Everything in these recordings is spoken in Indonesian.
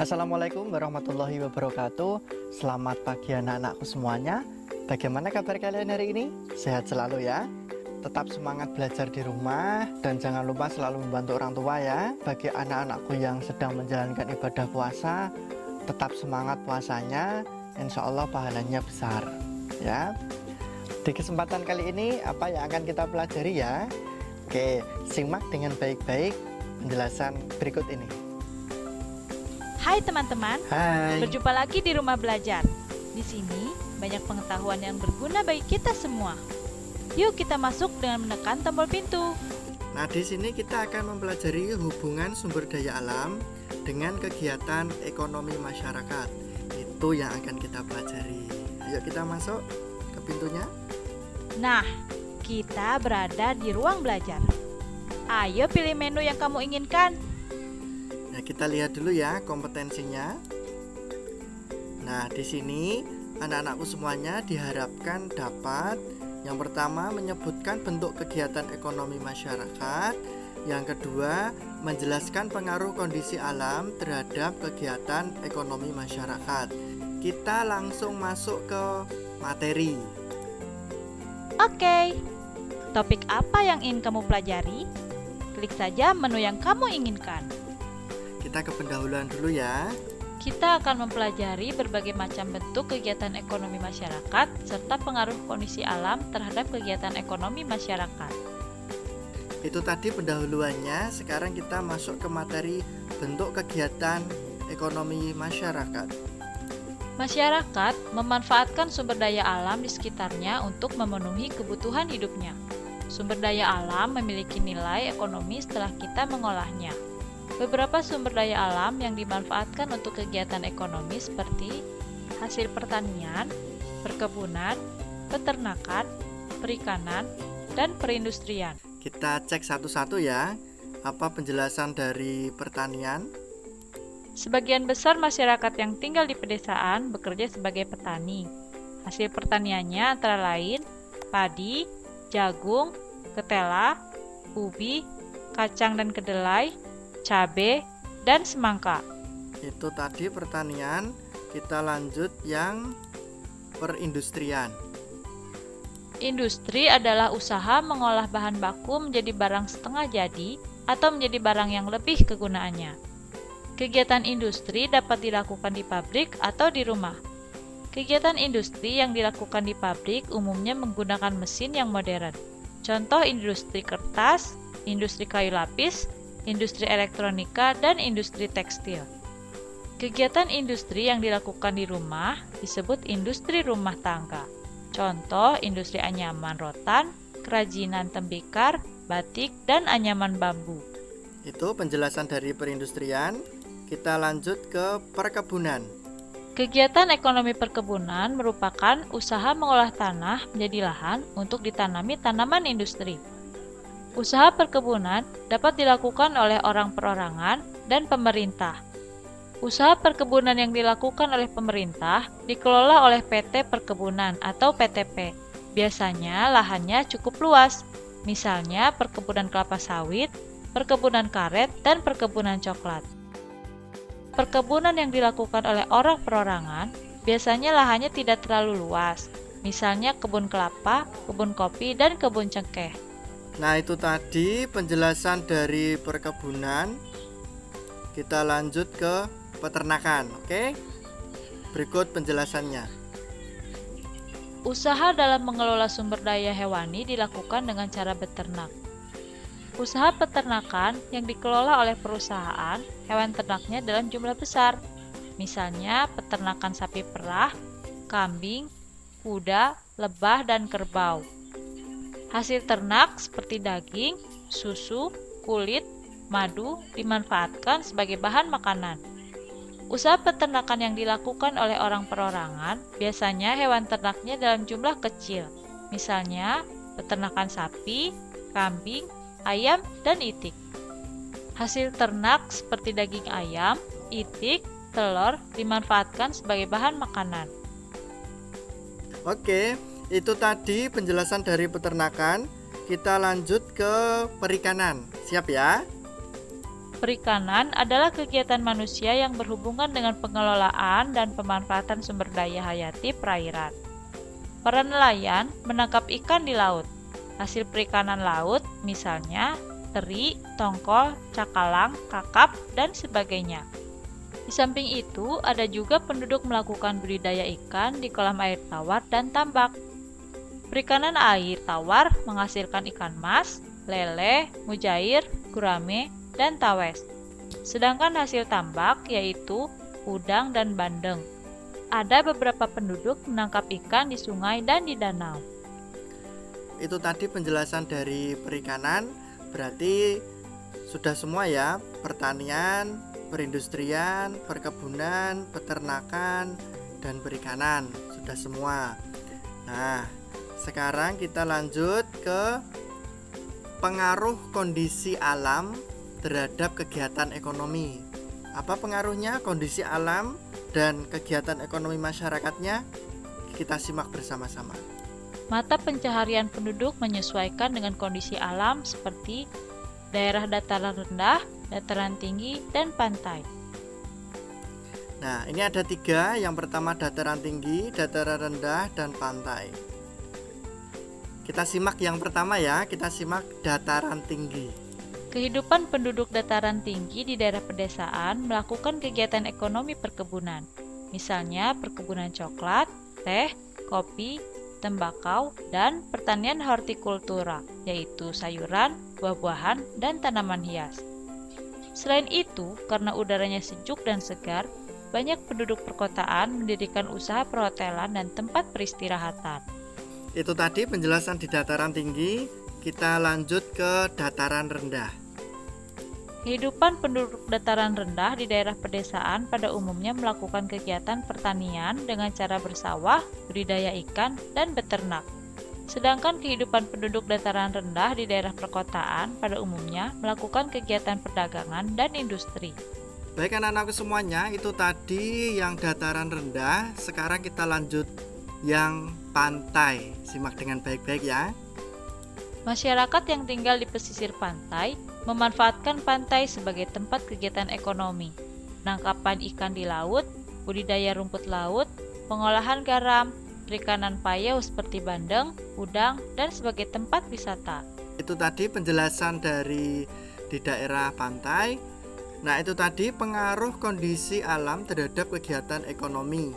Assalamualaikum warahmatullahi wabarakatuh. Selamat pagi anak-anakku semuanya. Bagaimana kabar kalian hari ini? Sehat selalu ya. Tetap semangat belajar di rumah dan jangan lupa selalu membantu orang tua ya. Bagi anak-anakku yang sedang menjalankan ibadah puasa, tetap semangat puasanya. Insya Allah pahalanya besar ya. Di kesempatan kali ini apa yang akan kita pelajari ya? Oke, simak dengan baik-baik penjelasan berikut ini. Hai teman-teman, Hai. berjumpa lagi di Rumah Belajar. Di sini banyak pengetahuan yang berguna bagi kita semua. Yuk kita masuk dengan menekan tombol pintu. Nah, di sini kita akan mempelajari hubungan sumber daya alam dengan kegiatan ekonomi masyarakat. Itu yang akan kita pelajari. Ayo kita masuk ke pintunya. Nah, kita berada di ruang belajar. Ayo pilih menu yang kamu inginkan. Nah, kita lihat dulu ya kompetensinya. Nah, di sini anak-anakku semuanya diharapkan dapat yang pertama menyebutkan bentuk kegiatan ekonomi masyarakat, yang kedua menjelaskan pengaruh kondisi alam terhadap kegiatan ekonomi masyarakat. Kita langsung masuk ke materi. Oke, topik apa yang ingin kamu pelajari? Klik saja menu yang kamu inginkan. Kita ke pendahuluan dulu ya. Kita akan mempelajari berbagai macam bentuk kegiatan ekonomi masyarakat serta pengaruh kondisi alam terhadap kegiatan ekonomi masyarakat. Itu tadi pendahuluannya. Sekarang kita masuk ke materi bentuk kegiatan ekonomi masyarakat. Masyarakat memanfaatkan sumber daya alam di sekitarnya untuk memenuhi kebutuhan hidupnya. Sumber daya alam memiliki nilai ekonomi setelah kita mengolahnya. Beberapa sumber daya alam yang dimanfaatkan untuk kegiatan ekonomi seperti hasil pertanian, perkebunan, peternakan, perikanan, dan perindustrian. Kita cek satu-satu ya. Apa penjelasan dari pertanian? Sebagian besar masyarakat yang tinggal di pedesaan bekerja sebagai petani. Hasil pertaniannya antara lain padi, jagung, ketela, ubi, kacang dan kedelai, cabai, dan semangka. Itu tadi pertanian. Kita lanjut yang perindustrian. Industri adalah usaha mengolah bahan baku menjadi barang setengah jadi atau menjadi barang yang lebih kegunaannya. Kegiatan industri dapat dilakukan di pabrik atau di rumah. Kegiatan industri yang dilakukan di pabrik umumnya menggunakan mesin yang modern. Contoh industri kertas, industri kayu lapis, industri elektronika, dan industri tekstil. Kegiatan industri yang dilakukan di rumah disebut industri rumah tangga. Contoh industri anyaman rotan, kerajinan tembikar, batik, dan anyaman bambu. Itu penjelasan dari perindustrian. Kita lanjut ke perkebunan. Kegiatan ekonomi perkebunan merupakan usaha mengolah tanah menjadi lahan untuk ditanami tanaman industri. Usaha perkebunan dapat dilakukan oleh orang perorangan dan pemerintah. Usaha perkebunan yang dilakukan oleh pemerintah dikelola oleh PT Perkebunan atau PTP. Biasanya lahannya cukup luas, misalnya perkebunan kelapa sawit, perkebunan karet, dan perkebunan coklat. Perkebunan yang dilakukan oleh orang perorangan biasanya lahannya tidak terlalu luas, misalnya kebun kelapa, kebun kopi, dan kebun cengkeh. Nah, itu tadi penjelasan dari perkebunan. Kita lanjut ke peternakan. Oke. Berikut penjelasannya. Usaha dalam mengelola sumber daya hewani dilakukan dengan cara beternak. Usaha peternakan yang dikelola oleh perusahaan, hewan ternaknya dalam jumlah besar. Misalnya peternakan sapi perah, kambing, kuda, lebah, dan kerbau. Hasil ternak seperti daging, susu, kulit, madu dimanfaatkan sebagai bahan makanan. Usaha peternakan yang dilakukan oleh orang perorangan biasanya hewan ternaknya dalam jumlah kecil, misalnya peternakan sapi, kambing, ayam, dan itik. Hasil ternak seperti daging ayam, itik, telur dimanfaatkan sebagai bahan makanan. Oke, itu tadi penjelasan dari peternakan. Kita lanjut ke perikanan. Siap ya? Perikanan adalah kegiatan manusia yang berhubungan dengan pengelolaan dan pemanfaatan sumber daya hayati perairan. Para nelayan menangkap ikan di laut. Hasil perikanan laut misalnya teri, tongkol, cakalang, kakap, dan sebagainya. Di samping itu, ada juga penduduk melakukan budidaya ikan di kolam air tawar dan tambak. Perikanan air tawar menghasilkan ikan mas, lele, mujair, gurame, dan tawes. Sedangkan hasil tambak yaitu udang dan bandeng. Ada beberapa penduduk menangkap ikan di sungai dan di danau. Itu tadi penjelasan dari perikanan, berarti sudah semua ya, pertanian, perindustrian, perkebunan, peternakan, dan perikanan, sudah semua. Nah, sekarang kita lanjut ke pengaruh kondisi alam terhadap kegiatan ekonomi. Apa pengaruhnya kondisi alam dan kegiatan ekonomi masyarakatnya? Kita simak bersama-sama. Mata pencaharian penduduk menyesuaikan dengan kondisi alam seperti daerah dataran rendah, dataran tinggi, dan pantai. Nah, ini ada 3. Yang pertama dataran tinggi, dataran rendah, dan pantai. Kita simak yang pertama ya, kita simak dataran tinggi. Kehidupan penduduk dataran tinggi di daerah pedesaan melakukan kegiatan ekonomi perkebunan, misalnya perkebunan coklat, teh, kopi, tembakau, dan pertanian hortikultura, yaitu sayuran, buah-buahan, dan tanaman hias. Selain itu, karena udaranya sejuk dan segar, banyak penduduk perkotaan mendirikan usaha perhotelan dan tempat peristirahatan. Itu tadi penjelasan di dataran tinggi. Kita lanjut ke dataran rendah. Kehidupan penduduk dataran rendah di daerah pedesaan pada umumnya melakukan kegiatan pertanian dengan cara bersawah, budidaya ikan, dan beternak. Sedangkan kehidupan penduduk dataran rendah di daerah perkotaan pada umumnya melakukan kegiatan perdagangan dan industri. Baik anak-anakku semuanya, itu tadi yang dataran rendah. Sekarang kita lanjut yang pantai. Simak dengan baik-baik ya. Masyarakat yang tinggal di pesisir pantai memanfaatkan pantai sebagai tempat kegiatan ekonomi, penangkapan ikan di laut, budidaya rumput laut, pengolahan garam, perikanan payau seperti bandeng, udang, dan sebagai tempat wisata. Itu tadi penjelasan dari di daerah pantai. Nah, itu tadi pengaruh kondisi alam terhadap kegiatan ekonomi.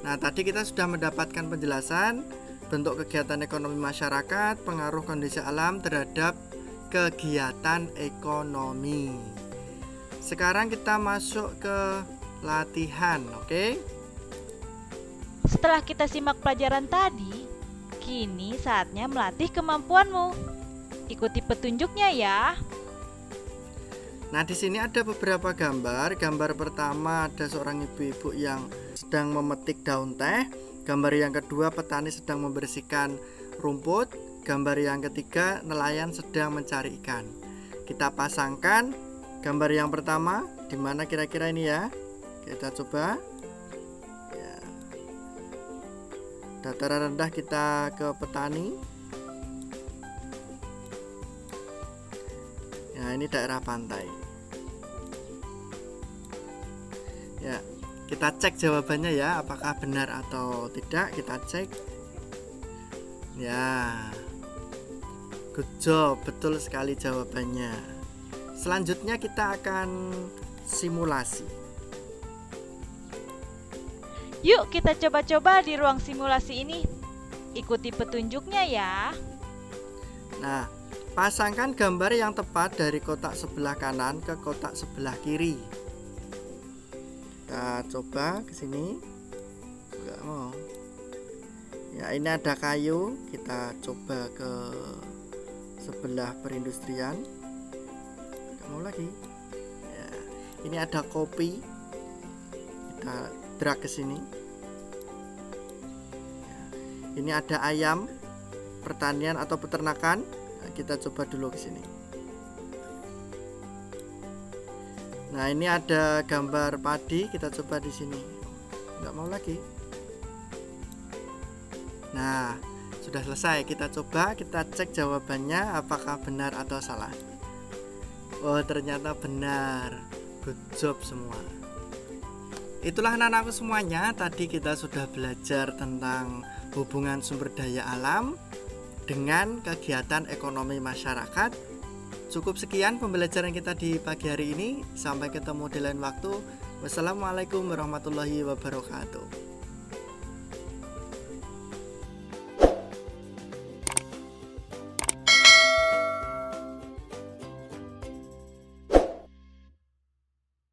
Nah, tadi kita sudah mendapatkan penjelasan bentuk kegiatan ekonomi masyarakat, pengaruh kondisi alam terhadap kegiatan ekonomi. Sekarang kita masuk ke latihan, oke? Setelah kita simak pelajaran tadi, kini saatnya melatih kemampuanmu. Ikuti petunjuknya ya. Nah, di sini ada beberapa gambar. Gambar pertama ada seorang ibu-ibu yang sedang memetik daun teh. Gambar yang kedua petani sedang membersihkan rumput. Gambar yang ketiga nelayan sedang mencari ikan. Kita pasangkan gambar yang pertama. Di mana kira-kira ini ya? Kita coba ya. Dataran rendah kita ke petani. Nah, ini daerah pantai. Ya, kita cek jawabannya ya, apakah benar atau tidak. Kita cek. Ya, good job, betul sekali jawabannya. Selanjutnya kita akan simulasi. Yuk kita coba-coba di ruang simulasi ini. Ikuti petunjuknya ya. Nah, pasangkan gambar yang tepat dari kotak sebelah kanan ke kotak sebelah kiri. Kita coba ke sini. Enggak mau. Ya, ini ada kayu. Kita coba ke sebelah perindustrian. Enggak mau lagi. Ya, ini ada kopi. Kita drag ke sini. Ya, ini ada ayam, pertanian atau peternakan. Nah, kita coba dulu ke sini. Nah, ini ada gambar padi, kita coba di sini. Enggak mau lagi. Nah, sudah selesai. Kita coba, kita cek jawabannya apakah benar atau salah. Oh, ternyata benar. Good job semua. Itulah anak-anakku semuanya, tadi kita sudah belajar tentang hubungan sumber daya alam dengan kegiatan ekonomi masyarakat. Cukup sekian pembelajaran kita di pagi hari ini. Sampai ketemu di lain waktu. Wassalamualaikum warahmatullahi wabarakatuh.